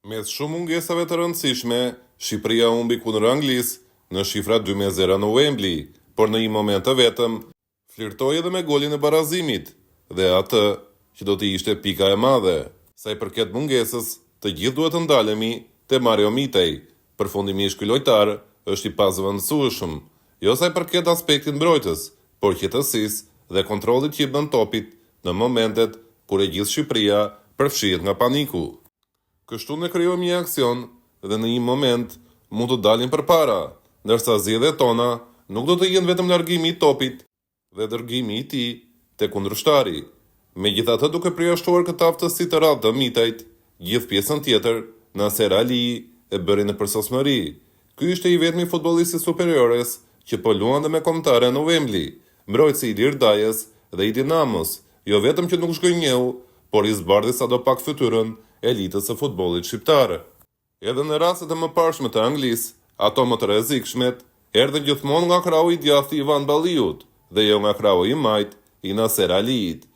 Mes shumë mungesave të rëndësishme, Shqipëria humbi kundër Anglisë në shifra 2-0 në Wembley, por në një moment të vetëm, flirtoi edhe me golin e barazimit, dhe atë që do të ishte pika e madhe. Sa i përket mungesës, të gjithë duhet të ndalemi te Mario Mitej. Përfundimisht ky lojtar është i pazëvendësueshëm, jo sa i përket aspektit mbrojtës, por qetësisë dhe kontrollit që i bën topit në momentet kur e gjithë Shqipëria përfshihet nga paniku. Kështu ne krijojmë një aksion dhe në një moment mund të dalim përpara, ndërsa zgjedhjet tona nuk do të jenë vetëm largimi i topit dhe dërgimi i tij te kundërshtari. Megjithatë, duke përjashtuar këtë aftësi të rrallë të Mitejt, gjithë pjesën tjetër, Nasser Ali e bëri në përsosmëri. Ky ishte i vetmi futbollist i superiores që po luante me kombëtare në Wembley, mbrojtësi i Ilir Dajes dhe i Dinamos, jo vetëm që nuk zgënjeu, por i zbardhi sadopak fytyrën elitës së futbollit shqiptar. Edhe në rastet e mëparshme të Anglisë, ato më të rrezikshmet erdhën gjithmonë nga krahu i djathtë i Ivan Balliut dhe jo nga krahu i majt i Nasser Aliit.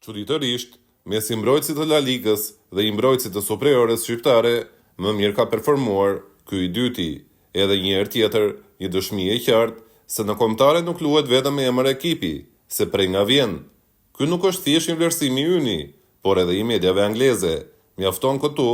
Çuditërisht, mes i mbrojtësit të La Ligës dhe i mbrojtësit të superiores shqiptare, më mirë ka performuar ky i dyti. Edhe një herë tjetër, një dëshmi e qartë se në kombëtare nuk luhet vetëm me emër ekipi, se prej nga vjen. Ky nuk është thjesht një vlerësim i yni, por edhe i mediave angleze. Mjafton këtu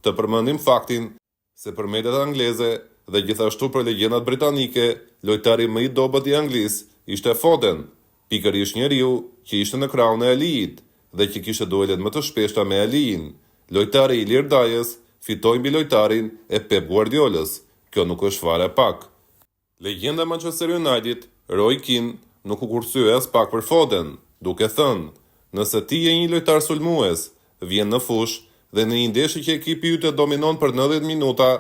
të përmendim faktin se për mediat angleze dhe gjithashtu për legjendat britanike, lojtari më i dobët i Anglisë ishte Foden, pikërisht njeriu që ishte në krahun e Aliit dhe që kishte duelet më të shpeshta me Aliin. Lojtari i Ilir Dajes fitoi mbi lojtarin e Pep Guardiolës. Kjo nuk është fare pak. Legjenda Manchester United, Roy Keane, nuk u kursye as pak për Foden, duke thënë: "Nëse ti je një lojtar sulmues, vjen në fushë dhe në një ndeshje që ekipi yt e dominon për 90 minuta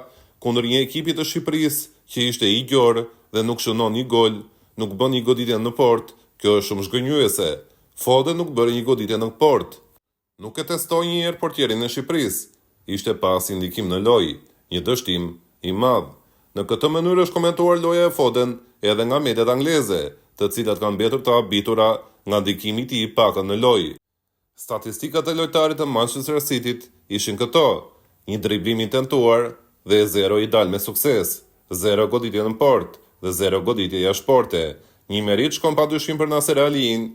kundër një ekipi të Shqipërisë që ishte i gjorë dhe nuk shënon një gol, nuk bën një goditje në port, kjo është shumë zgënjyese. Foden nuk bëri një goditje në port. Nuk e testoi një herë portierin e Shqipërisë. Ishte pas ndikim në lojë, një dështim i madh." Në këtë mënyrë është komentuar loja e Foden edhe nga mediat angleze, të cilat kanë mbetur të habitura nga ndikimi i tij i pakën në lojë. Statistikat e lojtarit të Manchester Cityt ishin këto: një driblim i tentuar dhe 0 i dal me sukses, 0 goditje në port dhe 0 goditje jashtë porte. Një merit shkon padyshim për Nasser Aliin,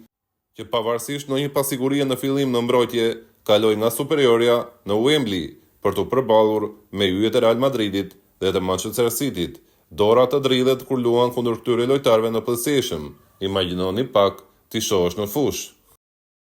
që pavarësisht në një pasigurie në fillim në mbrojtje, kaloi nga superioria në Wembley për të përballur me yjet e Real Madridit dhe të Manchester Cityt. Dora të dridhet kur luan kundër këtyre lojtarëve në PlayStation. Imagjinoni pak ti shohësh në fushë.